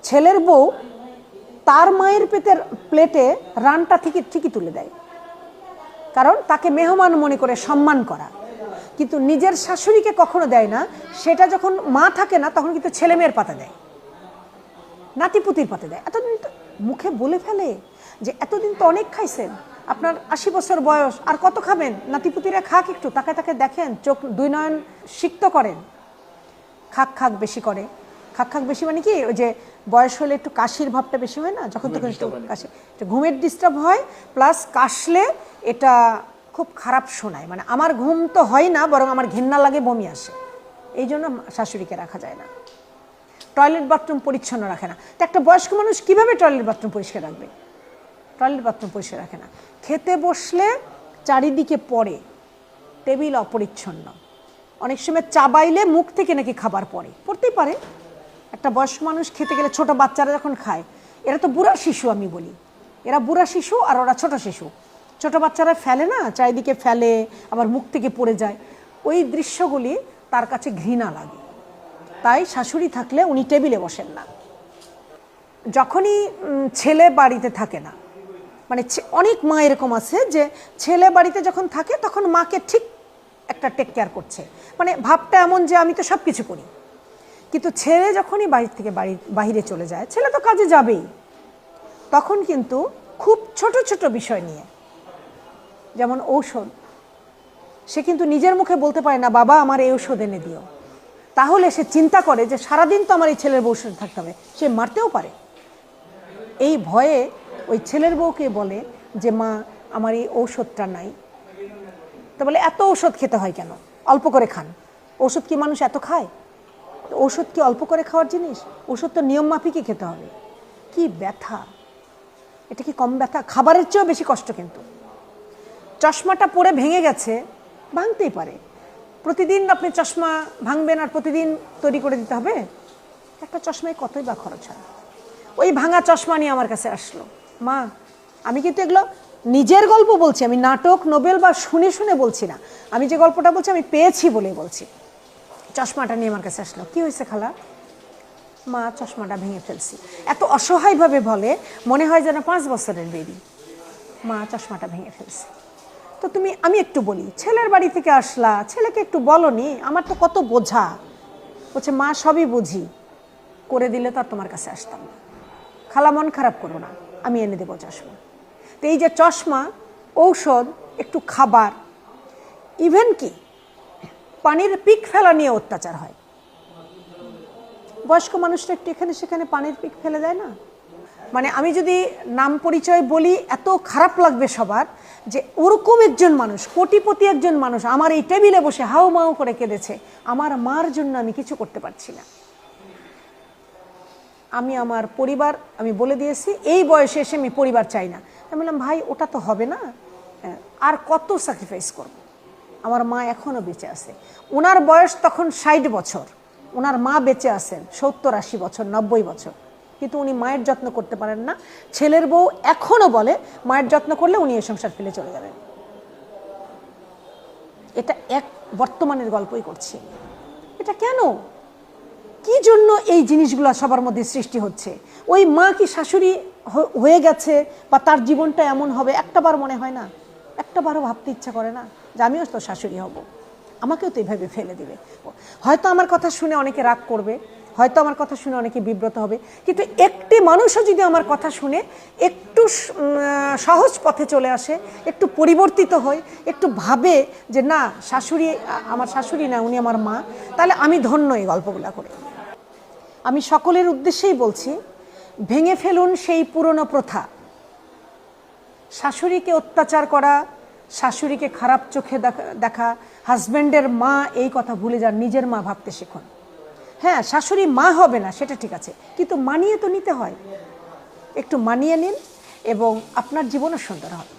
ছেলের বউ তার মায়ের প্লেটে রানটা ঠিকই তুলে দেয়, কারণ তাকে মেহমান মনে করে সম্মান করা। কিন্তু নিজের শাশুড়িকে কখনো দেয় না। সেটা যখন মা থাকে না তখন কিন্তু ছেলে মেয়ের পাতে দেয়, নাতিপুতির পাতে দেয়। এতদিন তো মুখে বলে ফেলে যে এতদিন তো অনেক খাইছেন, আপনার 80 বছর বয়স, আর কত খাবেন, নাতিপুতিরা খাক, একটু তাকে তাকে দেখেন, চোখ দুই নয়ন সিক্ত করেন, খাক খাক বেশি করে। খাক খাক বেশি মানে কি, ওই যে বয়স হলে একটু কাশির ভাবটা বেশি হয় না, যখন তখন একটু কাশি, ঘুমের ডিস্টার্ব হয়, প্লাস কাশলে এটা খুব খারাপ শোনায়। মানে আমার ঘুম তো হয় না, বরং আমার ঘৃণা লাগে, বমি আসে। এই জন্য শাশুড়িকে রাখা যায় না। টয়লেট বাথরুম পরিচ্ছন্ন রাখে না। তো একটা বয়স্ক মানুষ কিভাবে টয়লেট বাথরুম পরিষ্কার রাখবে? টয়লেট বাথরুম পরিষ্কার রাখে না। খেতে বসলে চারিদিকে পড়ে, টেবিল অপরিচ্ছন্ন, অনেক সময় চাবাইলে মুখ থেকে নাকি খাবার পড়তেই পারে। একটা বয়স্ক মানুষ খেতে গেলে, ছোট বাচ্চারা যখন খায়, এরা তো বুড়া শিশু, আমি বলি এরা বুড়া শিশু আর ওরা ছোট শিশু। ছোট বাচ্চারা ফেলে না, চারিদিকে ফেলে, আবার মুখ থেকে পড়ে যায়, ওই দৃশ্যগুলি তার কাছে ঘৃণা লাগে। তাই শাশুড়ি থাকলে উনি টেবিলে বসেন না। যখনই ছেলে বাড়িতে থাকে না, মানে অনেক মা এরকম আছে যে ছেলে বাড়িতে যখন থাকে তখন মাকে ঠিক একটা টেক কেয়ার করছে, মানে ভাবটা এমন যে আমি তো সব কিছু করি। কিন্তু ছেলে যখনই বাড়ি থেকে বাহিরে চলে যায়, ছেলে তো কাজে যাবেই, তখন কিন্তু খুব ছোট ছোট বিষয় নিয়ে, যেমন ঔষধ, সে কিন্তু নিজের মুখে বলতে পারে না বাবা আমার এই ঔষধ এনে দিও। তাহলে সে চিন্তা করে যে সারাদিন তো আমার এই ছেলের বউ সাথে থাকতে হবে, সে মারতেও পারে। এই ভয়ে ওই ছেলের বউকে বলে যে মা আমার এই ঔষধটা নাই। তো বলে এত ঔষধ খেতে হয় কেন, অল্প করে খান। ওষুধ কি মানুষ এত খায়? ওষুধ কি অল্প করে খাওয়ার জিনিস? ওষুধ তো নিয়ম মাফিকই খেতে হবে। কি ব্যথা, এটা কি কম ব্যথা? খাবারের চেয়েও বেশি কষ্ট। কিন্তু চশমাটা পরে ভেঙে গেছে, ভাঙতেই পারে। প্রতিদিন আপনি চশমা ভাঙবেন আর প্রতিদিন তৈরি করে দিতে হবে? একটা চশমায় কতই বা খরচ হয়। ওই ভাঙা চশমা নিয়ে আমার কাছে আসলো, মা আমি কিন্তু এগুলো নিজের গল্প বলছি, আমি নাটক নোবেল বা শুনে শুনে বলছি না, আমি যে গল্পটা বলছি আমি পেয়েছি বলেই বলছি। চশমাটা নিয়ে আমার কাছে আসলো, কি হয়েছে খালা? মা চশমাটা ভেঙে ফেলছি। এত অসহায়ভাবে বলে, মনে হয় যেন 5 বছরের বেবি। মা চশমাটা ভেঙে ফেলছি। তো আমি একটু বলি, ছেলের বাড়ি থেকে আসলা, ছেলেকে একটু বলনি, আমার তো কত বোঝা। বলছে মা সবই বুঝি, করে দিলে তো আর তোমার কাছে আসতাম না। খালা মন খারাপ করো না, আমি এনে দেবো চশমা। তো এই যে চশমা, ঔষধ, একটু খাবার, ইভেন কি পানির পিক ফেলা নিয়ে অত্যাচার হয়। বয়স্ক মানুষরা একটু এখানে সেখানে পানির পিক ফেলে দেয় না। মানে আমি যদি নাম পরিচয় বলি এত খারাপ লাগবে সবার, যে ওরকম একজন মানুষ, কোটিপতি একজন মানুষ আমার এই টেবিলে বসে হাউ মাউ করে কেঁদেছে, আমার মার জন্য আমি কিছু করতে পারছি না। আমি আমার পরিবার, আমি বলে দিয়েছি এই বয়সে এসে আমি পরিবার চাই না। আমি বললাম ভাই ওটা তো হবে না, আর কত স্যাক্রিফাইস করব। আমার মা এখনো বেঁচে আছে, ওনার বয়স তখন 60 বছর, ওনার মা বেঁচে আছেন 70-80 বছর, 90 বছর, কিন্তু উনি মায়ের যত্ন করতে পারেন না। ছেলের বউ এখনো বলে মায়ের যত্ন করলে উনি এই সংসার ফেলে চলে যাবেন। এটা এক বর্তমানের গল্পই করছি। এটা কেন, কি জন্য এই জিনিসগুলো সবার মধ্যে সৃষ্টি হচ্ছে? ওই মা কি শাশুড়ি হয়ে গেছে বা তার জীবনটা এমন হবে একটাবার মনে হয় না? একটাবারও ভাবতে ইচ্ছা করে না যে আমিও তো শাশুড়ি হব, আমাকেও তো এইভাবে ফেলে দিবে? হয়তো আমার কথা শুনে অনেকে রাগ করবে, হয়তো আমার কথা শুনে অনেকে বিব্রত হবে, কিন্তু একটি মানুষও যদি আমার কথা শুনে একটু সহজ পথে চলে আসে, একটু পরিবর্তিত হয়, একটু ভাবে যে না শাশুড়ি আমার শাশুড়ি না, উনি আমার মা, তাহলে আমি ধন্য এই গল্পগুলা করে। আমি সকলের উদ্দেশ্যেই বলছি, ভেঙে ফেলুন সেই পুরনো প্রথা। শাশুড়িকে অত্যাচার করা, শাশুড়িকে খারাপ চোখে দেখা, হাজব্যান্ডের মা, এই কথা ভুলে যান, নিজের মা ভাবতে শিখুন। হ্যাঁ শাশুড়ি মা হবে না সেটা ঠিক আছে, কিন্তু মানিয়ে তো নিতে হয়। একটু মানিয়ে নিন এবং আপনার জীবনও সুন্দর হবে।